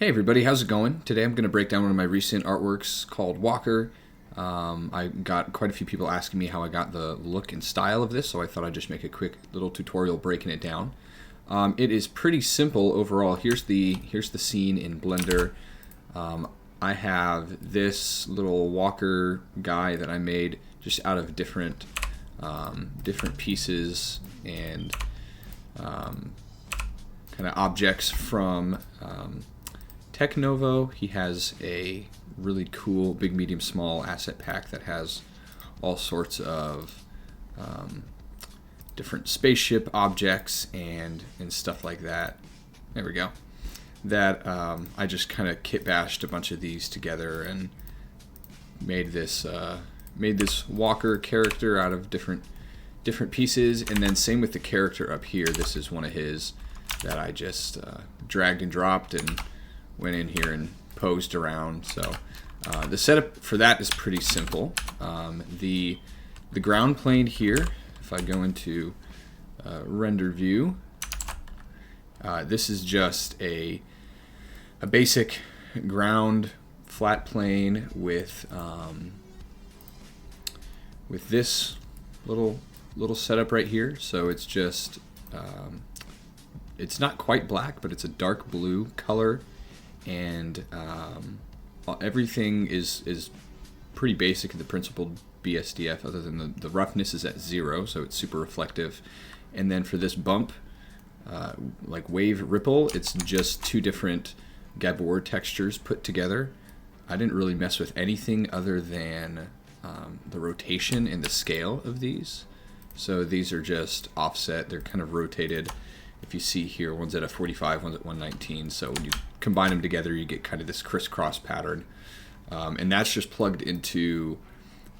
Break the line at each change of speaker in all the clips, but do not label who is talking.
Hey everybody, how's it going? Today I'm going to break down one of my recent artworks called Walker. I got quite a few people asking me how I got the look and style of this, so I thought I'd just make a quick little tutorial breaking it down. It is pretty simple overall. Here's the scene in Blender. I have this little Walker guy that I made just out of different pieces and kind of objects from Technovo. He has a really cool big, medium, small asset pack that has all sorts of different spaceship objects and stuff like that. There we go. That I just kind of kit bashed a bunch of these together and made this Walker character out of different pieces. And then same with the character up here. This is one of his that I just dragged and dropped and went in here and posed around. So the setup for that is pretty simple. The ground plane here, if I go into render view, this is just a basic ground flat plane with this little setup right here. So it's just it's not quite black, but it's a dark blue color, and everything is pretty basic in the principled BSDF, other than the roughness is at 0, so it's super reflective. And then for this bump, like wave ripple, it's just two different Gabor textures put together. I didn't really mess with anything other than the rotation and the scale of these. So these are just offset, they're kind of rotated. If you see here, one's at a 45, one's at 119. So when you combine them together, you get kind of this crisscross pattern. And that's just plugged into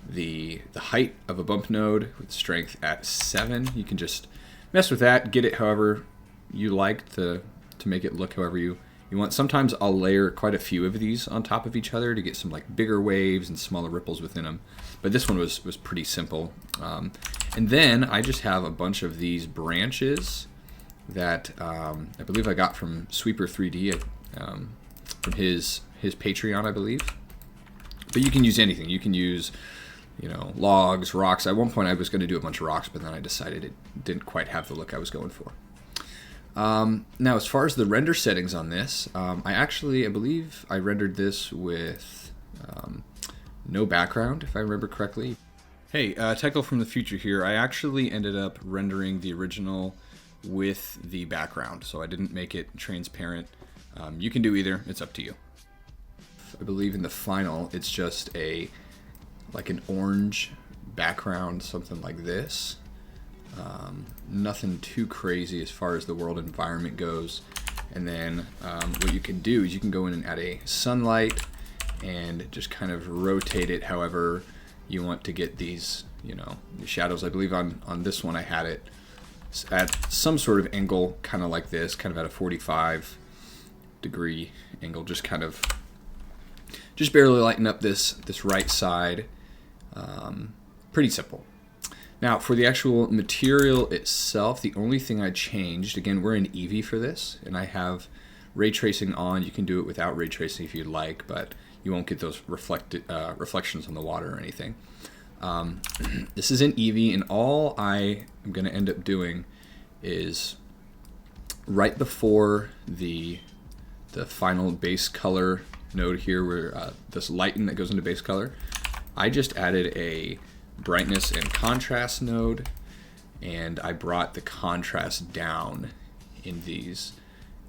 the height of a bump node with strength at 7. You can just mess with that, get it however you like to make it look however you want. Sometimes I'll layer quite a few of these on top of each other to get some like bigger waves and smaller ripples within them. But this one was pretty simple. And then I just have a bunch of these branches that I believe I got from Sweeper 3D from his Patreon, I believe. But you can use anything. You can use, logs, rocks. At one point I was going to do a bunch of rocks, but then I decided it didn't quite have the look I was going for. Now, as far as the render settings on this, I believe I rendered this with no background, if I remember correctly. Hey, Techo from the future here. I actually ended up rendering the original with the background, so I didn't make it transparent. You can do either, it's up to you. I believe in the final it's just like an orange background, something like this. Nothing too crazy as far as the world environment goes. And then what you can do is you can go in and add a sunlight and just kind of rotate it however you want to get these, the shadows. I believe on this one I had it at some sort of angle, kind of like this, kind of at a 45-degree angle, just barely lighten up this right side. Pretty simple. Now for the actual material itself, the only thing I changed, again, we're in Eevee for this, and I have ray tracing on. You can do it without ray tracing if you'd like, but you won't get those reflections on the water or anything. This is in Eevee, and all I am going to end up doing is right before the final base color node here, where this lighten that goes into base color, I just added a brightness and contrast node, and I brought the contrast down in these,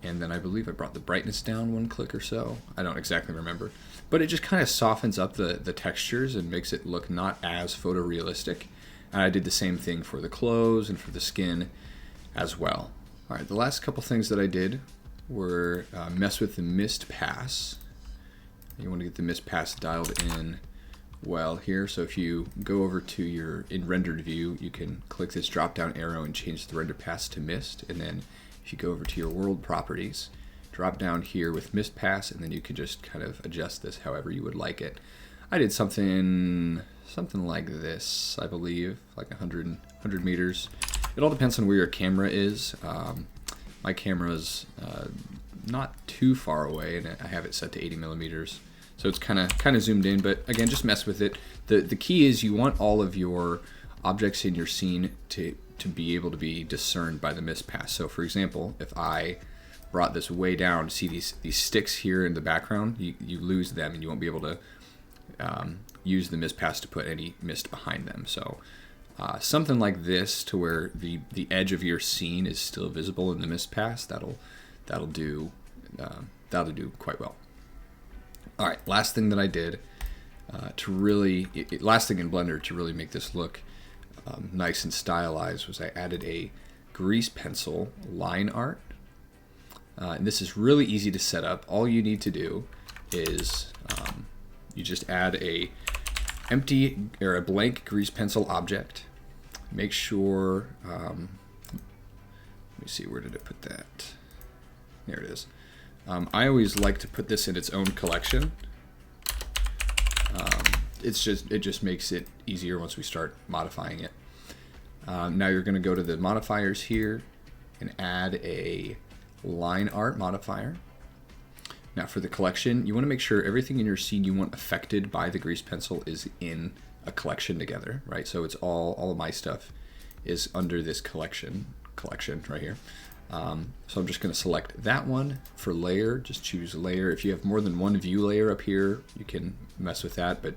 and then I believe I brought the brightness down 1 click or so. I don't exactly remember, but it just kind of softens up the textures and makes it look not as photorealistic. And I did the same thing for the clothes and for the skin as well. All right, the last couple things that I did were mess with the mist pass. You want to get the mist pass dialed in well here. So if you go over to your in rendered view, you can click this drop down arrow and change the render pass to mist. And then if you go over to your world properties, drop down here with mist pass, and then you can just kind of adjust this however you would like it. I did something like this, I believe, like 100 meters. It all depends on where your camera is. My camera's not too far away, and I have it set to 80 millimeters. So it's kind of zoomed in, but again, just mess with it. The key is you want all of your objects in your scene to be able to be discerned by the mist pass. So for example, if I brought this way down, see these sticks here in the background, you lose them and you won't be able to use the mist pass to put any mist behind them. So something like this, to where the edge of your scene is still visible in the mist pass, that'll do quite well. All right, last thing that I did last thing in Blender to really make this look nice and stylized was I added a grease pencil line art. And this is really easy to set up. All you need to do is you just add a blank grease pencil object. Make sure, let me see, where did I put that? There it is. I always like to put this in its own collection. It just makes it easier once we start modifying it. Now you're going to go to the modifiers here and add a line art modifier. Now for the collection, you want to make sure everything in your scene you want affected by the grease pencil is in a collection together, right? So it's all of my stuff is under this collection right here. So I'm just going to select that one. For layer, just choose layer. If you have more than one view layer up here, you can mess with that, but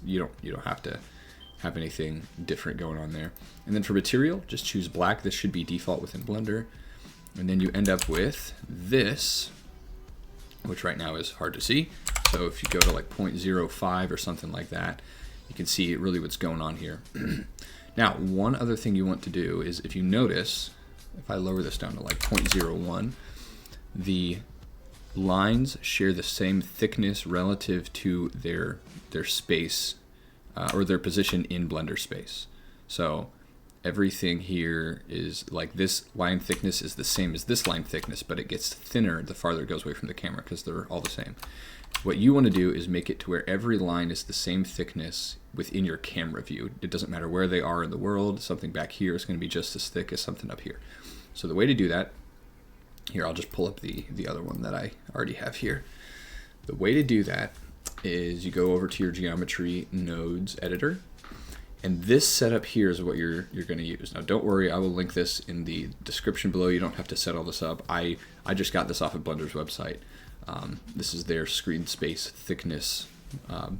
you don't have to have anything different going on there. And then for material, just choose black. This should be default within Blender. And then you end up with this, which right now is hard to see. So if you go to like 0.05 or something like that, you can see really what's going on here. Now, one other thing you want to do is, if you notice, if I lower this down to like 0.01, the lines share the same thickness relative to their space or their position in Blender space. So everything here is like, this line thickness is the same as this line thickness, but it gets thinner the farther it goes away from the camera because they're all the same. What you want to do is make it to where every line is the same thickness within your camera view. It doesn't matter where they are in the world. Something back here is going to be just as thick as something up here. So the way to do that, here I'll just pull up the other one that I already have here. The way to do that is you go over to your geometry nodes editor, and this setup here is what you're going to use. Now don't worry, I will link this in the description below. You don't have to set all this up. I just got this off of Blender's website. This is their screen space thickness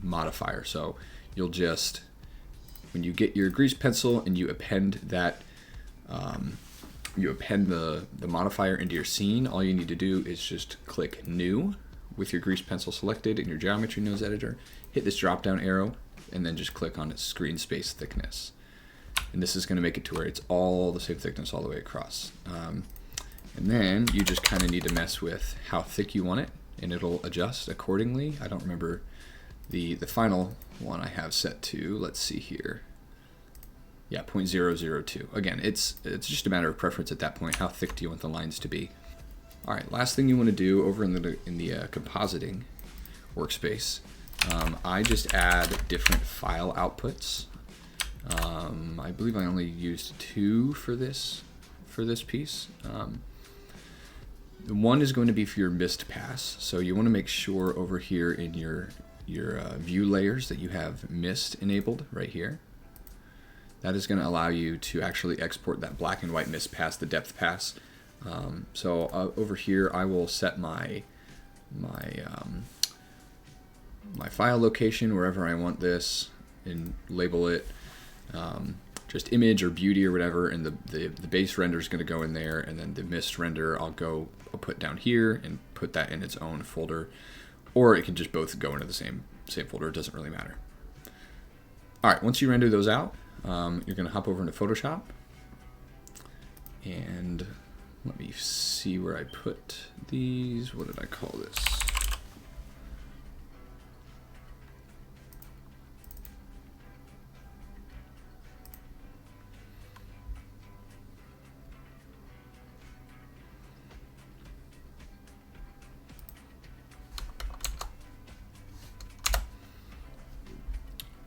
modifier. So you'll just, when you get your grease pencil and you append that, you append the modifier into your scene, all you need to do is just click New with your grease pencil selected in your geometry nodes editor, hit this drop down arrow, and then just click on its screen space thickness. And this is going to make it to where it's all the same thickness all the way across. And then you just kind of need to mess with how thick you want it, and it'll adjust accordingly. I don't remember the final one I have set to. Let's see here. Yeah, 0.002. Again, it's just a matter of preference at that point. How thick do you want the lines to be? All right, last thing you want to do over in the compositing workspace, I just add different file outputs. I believe I only used 2 for this piece. One is going to be for your mist pass, so you want to make sure over here in your view layers that you have mist enabled right here. That is going to allow you to actually export that black and white mist pass, the depth pass. So over here I will set my file location wherever I want this and label it just image or beauty or whatever, and the base render is going to go in there, and then the mist render I'll put down here and put that in its own folder, or it can just both go into the same folder. It doesn't really matter. All right, once you render those out, you're going to hop over into Photoshop, and let me see where I put these. What did I call this?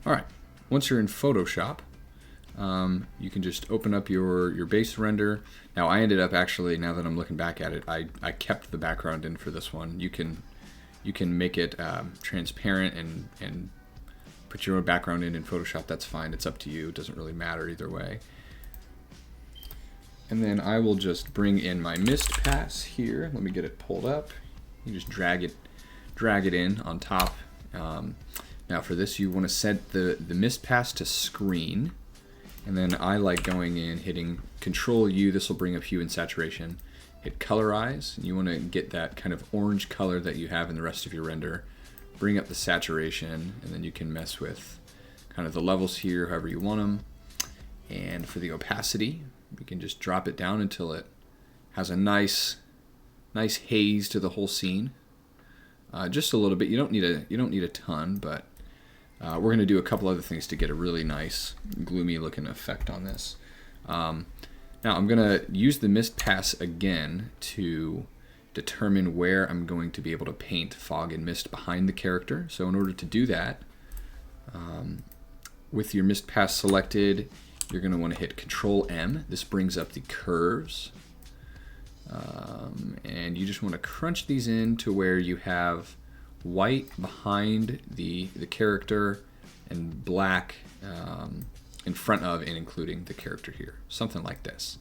All right, once you're in Photoshop, you can just open up your base render. Now I ended up actually, now that I'm looking back at it, I kept the background in for this one. You can make it transparent and put your own background in Photoshop. That's fine. It's up to you. It doesn't really matter either way. And then I will just bring in my mist pass here. Let me get it pulled up. You just drag it in on top. Now for this, you want to set the mist pass to screen. And then I like going in, hitting Control U. This will bring up hue and saturation. Hit colorize, and you want to get that kind of orange color that you have in the rest of your render. Bring up the saturation, and then you can mess with kind of the levels here, however you want them. And for the opacity, we can just drop it down until it has a nice haze to the whole scene. Just a little bit. You don't need a ton, but we're going to do a couple other things to get a really nice gloomy looking effect on this. Now I'm going to use the mist pass again to determine where I'm going to be able to paint fog and mist behind the character. So in order to do that, with your mist pass selected, you're going to want to hit Control M. This brings up the curves. And you just want to crunch these in to where you have white behind the character and black in front of and including the character here. Something like this.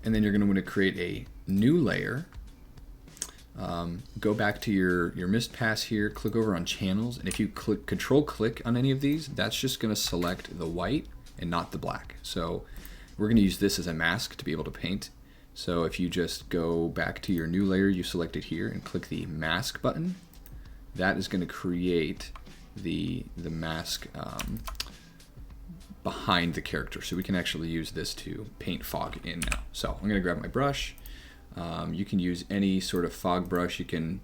And then you're going to want to create a new layer. Go back to your mist pass here, click over on channels, and if you control click on any of these, that's just going to select the white and not the black. So we're going to use this as a mask to be able to paint. So if you just go back to your new layer you selected here and click the mask button, that is going to create the mask behind the character. So we can actually use this to paint fog in now. So I'm going to grab my brush. You can use any sort of fog brush. You can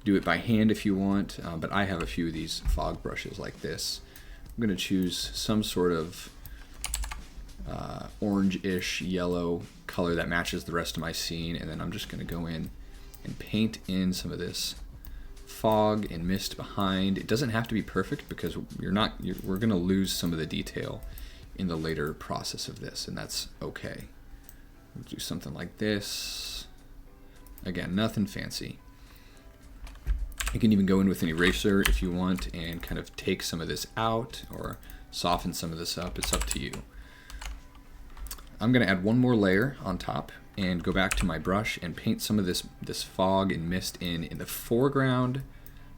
do it by hand if you want, but I have a few of these fog brushes like this. I'm going to choose some sort of orange-ish yellow color that matches the rest of my scene, and then I'm just going to go in and paint in some of this fog and mist behind. It doesn't have to be perfect because we're going to lose some of the detail in the later process of this, and that's okay. We'll do something like this. Again, nothing fancy. You can even go in with an eraser if you want and kind of take some of this out or soften some of this up. It's up to you. I'm going to add one more layer on top and go back to my brush and paint some of this fog and mist in the foreground.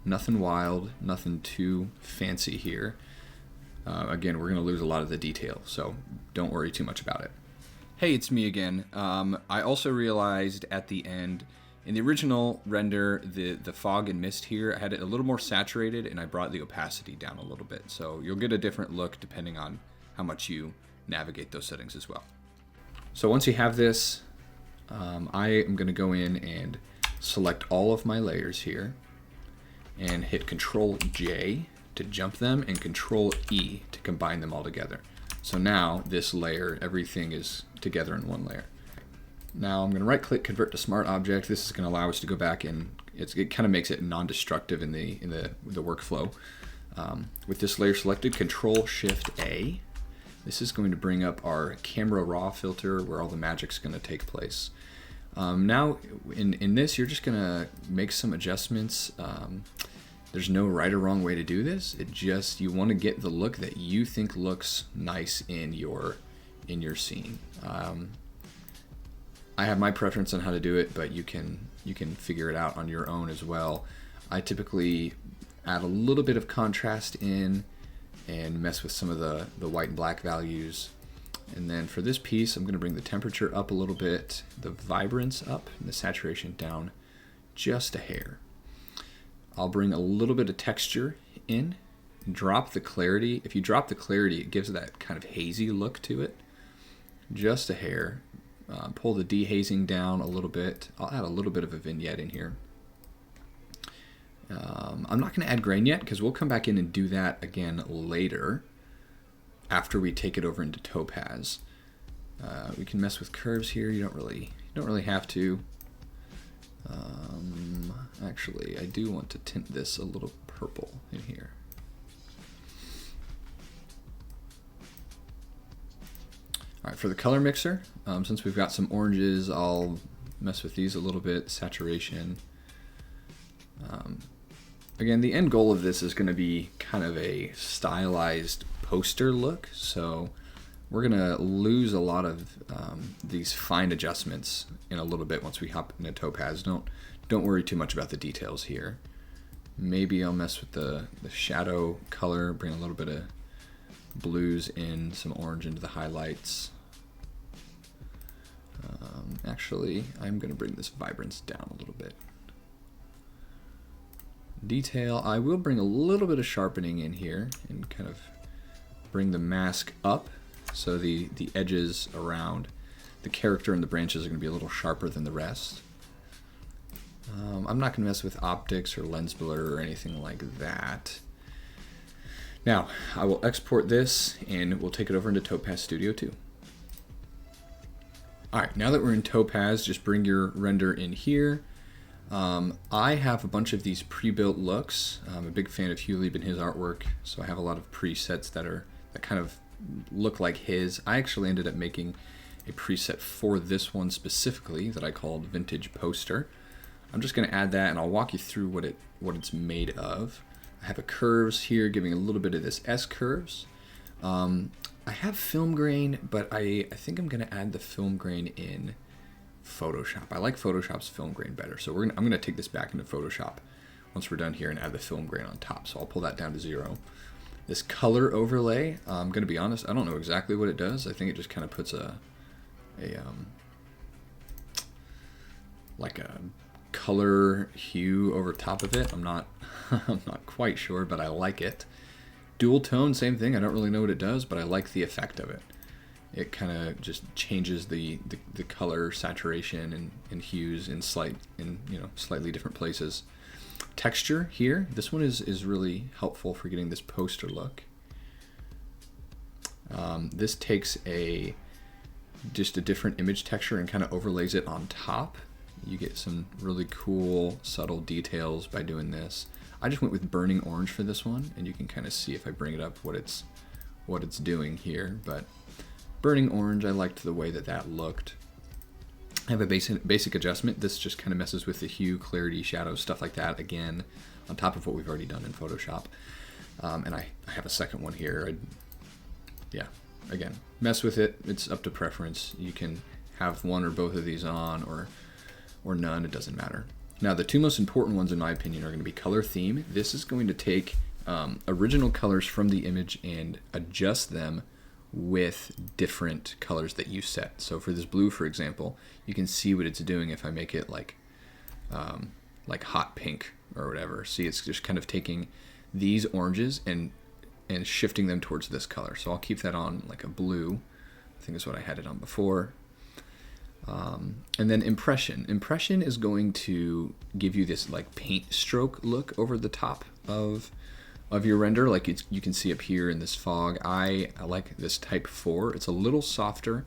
Nothing wild, nothing too fancy here. Again, we're going to lose a lot of the detail, so don't worry too much about it. Hey, it's me again. I also realized at the end, in the original render, the fog and mist here, I had it a little more saturated and I brought the opacity down a little bit. So you'll get a different look depending on how much you navigate those settings as well. So once you have this, I am going to go in and select all of my layers here and hit Control J to jump them and Control E to combine them all together. So now this layer, everything is together in one layer. Now I'm going to right click, convert to smart object. This is going to allow us to go back and it kind of makes it non-destructive in the workflow. With this layer selected, Control Shift A. This is going to bring up our camera raw filter where all the magic's going to take place. Now in this you're just going to make some adjustments. There's no right or wrong way to do this. You want to get the look that you think looks nice in your scene. I have my preference on how to do it, but you can figure it out on your own as well. I typically add a little bit of contrast in and mess with some of the white and black values. And then for this piece, I'm going to bring the temperature up a little bit, the vibrance up, and the saturation down just a hair. I'll bring a little bit of texture in, drop the clarity. If you drop the clarity, it gives that kind of hazy look to it. Just a hair. Pull the dehazing down a little bit. I'll add a little bit of a vignette in here. I'm not going to add grain yet because we'll come back in and do that again later after we take it over into Topaz. We can mess with curves here. You don't really have to. Actually, I do want to tint this a little purple in here. All right, for the color mixer, since we've got some oranges, I'll mess with these a little bit, saturation. Again, the end goal of this is going to be kind of a stylized poster look, so we're going to lose a lot of these fine adjustments in a little bit once we hop into Topaz. Don't worry too much about the details here. Maybe I'll mess with the shadow color, bring a little bit of blues in, some orange into the highlights. Actually, I'm going to bring this vibrance down a little bit. Detail, I will bring a little bit of sharpening in here and kind of bring the mask up so the edges around the character and the branches are going to be a little sharper than the rest. I'm not going to mess with optics or lens blur or anything like that. Now, I will export this and we'll take it over into Topaz Studio 2. Alright, now that we're in Topaz, just bring your render in here. I have a bunch of these pre-built looks. I'm a big fan of Hugh Lieb and his artwork, so I have a lot of presets that kind of look like his. I actually ended up making a preset for this one specifically that I called Vintage Poster. I'm just going to add that and I'll walk you through what it's made of. I have a curves here giving a little bit of this S-curves. I have film grain, but I think I'm going to add the film grain in Photoshop. I like Photoshop's film grain better, so I'm going to take this back into Photoshop once we're done here and add the film grain on top. So I'll pull that down to 0. This color overlay, I'm going to be honest, I don't know exactly what it does. I think it just kind of puts like a color hue over top of it. I'm not quite sure, but I like it. Dual tone, same thing. I don't really know what it does, but I like the effect of it. It kind of just changes the color saturation and hues in slightly different places. Texture here, this one is really helpful for getting this poster look. This takes just a different image texture and kind of overlays it on top. You get some really cool subtle details by doing this. I just went with burning orange for this one, and you can kind of see if I bring it up what it's doing here. But burning orange, I liked the way that looked. I have a basic adjustment. This just kind of messes with the hue, clarity, shadow, stuff like that, again, on top of what we've already done in Photoshop. And I have a second one here. Yeah, again, mess with it. It's up to preference. You can have one or both of these on or none, it doesn't matter. Now, the two most important ones in my opinion are going to be color theme. This is going to take original colors from the image and adjust them with different colors that you set. So for this blue, for example, you can see what it's doing if I make it like hot pink or whatever. See, it's just kind of taking these oranges and shifting them towards this color. So I'll keep that on like a blue. I think is what I had it on before. And then impression. Impression is going to give you this like paint stroke look over the top of your render, like you can see up here in this fog. I like this type 4. It's a little softer.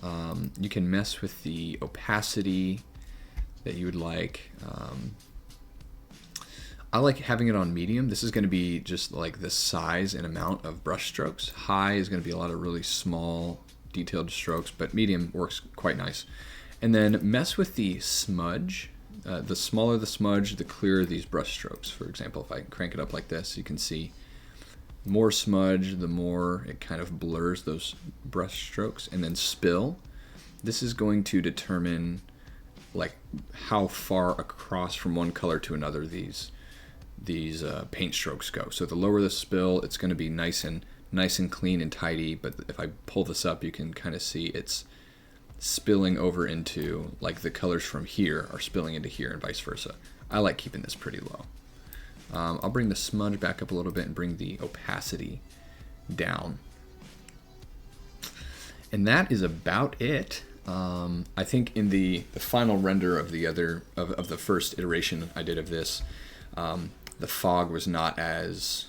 You can mess with the opacity that you would like. I like having it on medium. This is going to be just like the size and amount of brush strokes. High is going to be a lot of really small detailed strokes, but medium works quite nice. And then mess with the smudge. The smaller the smudge, the clearer these brush strokes. For example, if I crank it up like this, you can see more smudge, the more it kind of blurs those brush strokes. And then spill. This is going to determine like how far across from one color to another these paint strokes go. So the lower the spill, it's going to be nice and clean and tidy. But if I pull this up, you can kind of see it's spilling over into, like, the colors from here are spilling into here and vice versa. I like keeping this pretty low. I'll bring the smudge back up a little bit and bring the opacity down. And that is about it. I think in the final render of the first iteration I did of this, the fog was not as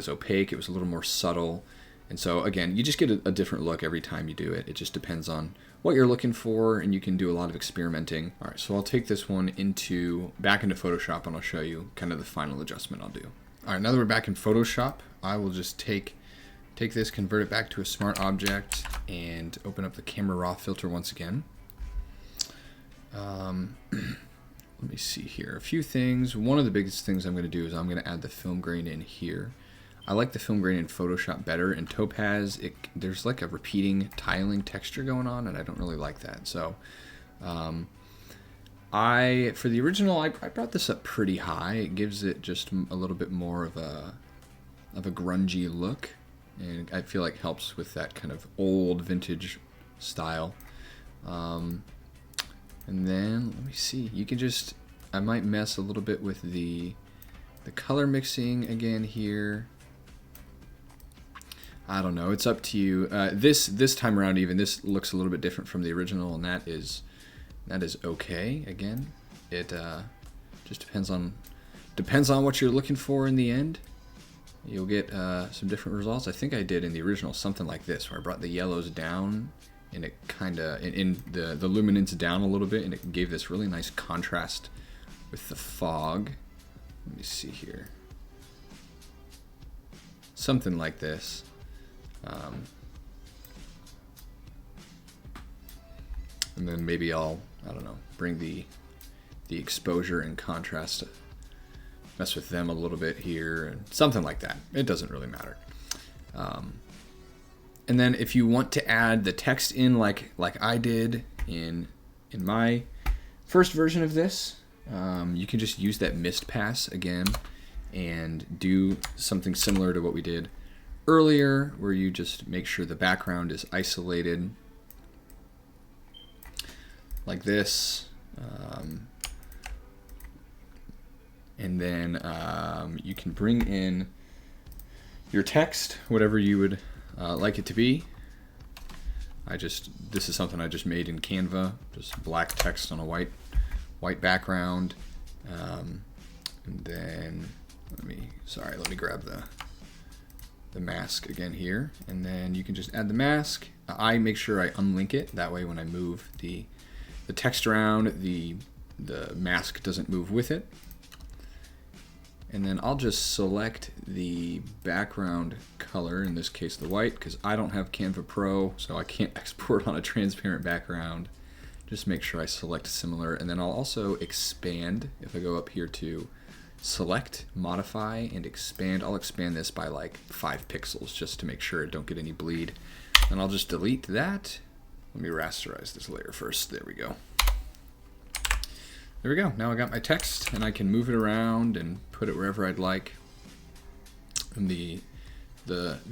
opaque. It was a little more subtle. And so again, you just get a different look every time you do it. It just depends on what you're looking for, and you can do a lot of experimenting. All right, so I'll take this one back into Photoshop, and I'll show you kind of the final adjustment I'll do. All right, now that we're back in Photoshop, I will just take this, convert it back to a smart object, and open up the camera raw filter once again. Let me see here. A few things. One of the biggest things I'm going to do is I'm going to add the film grain in here. I like the film grain in Photoshop better. In Topaz, there's like a repeating tiling texture going on, and I don't really like that. So for the original, I brought this up pretty high. It gives it just a little bit more of a grungy look, and I feel like helps with that kind of old vintage style. And then, let me see, you can just, I might mess a little bit with the color mixing again here. I don't know, it's up to you. This time around even, this looks a little bit different from the original, and that is okay. Again, it just depends on what you're looking for in the end. You'll get some different results. I think I did in the original something like this, where I brought the yellows down, and it kind of, in the luminance down a little bit, and it gave this really nice contrast with the fog. Let me see here. Something like this. And then maybe I don't know, bring the exposure and contrast, mess with them a little bit here, and something like that. It doesn't really matter. And then if you want to add the text in like I did in my first version of this, you can just use that mist pass again and do something similar to what we did earlier, where you just make sure the background is isolated like this. And then you can bring in your text, whatever you would like it to be. This is something I just made in Canva, just black text on a white background. And then let me grab the mask again here, and then you can just add the mask. I make sure I unlink it, that way when I move the text around, the mask doesn't move with it. And then I'll just select the background color, in this case the white, because I don't have Canva Pro, so I can't export on a transparent background. Just make sure I select similar, and then I'll also expand. If I go up here to select, modify, and expand, I'll expand this by like 5 pixels just to make sure it don't get any bleed. And I'll just delete that. Let me rasterize this layer first. There we go. There we go. Now I got my text, and I can move it around and put it wherever I'd like. And the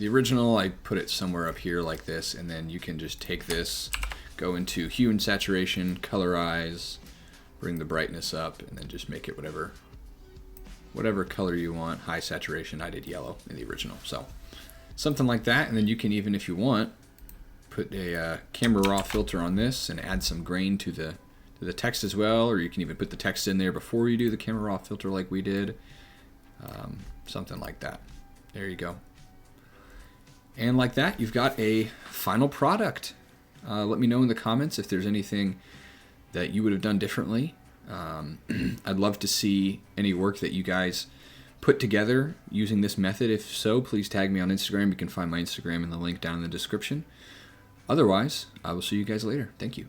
original, I put it somewhere up here like this, and then you can just take this, go into hue and saturation, colorize, bring the brightness up, and then just make it whatever color you want. High saturation, I did yellow in the original. So something like that, and then you can even, if you want, put a camera raw filter on this and add some grain to the text as well, or you can even put the text in there before you do the camera raw filter like we did. Something like that. There you go. And like that, you've got a final product. Let me know in the comments if there's anything that you would have done differently. I'd love to see any work that you guys put together using this method. If so, please tag me on Instagram. You can find my Instagram in the link down in the description. Otherwise, I will see you guys later. Thank you.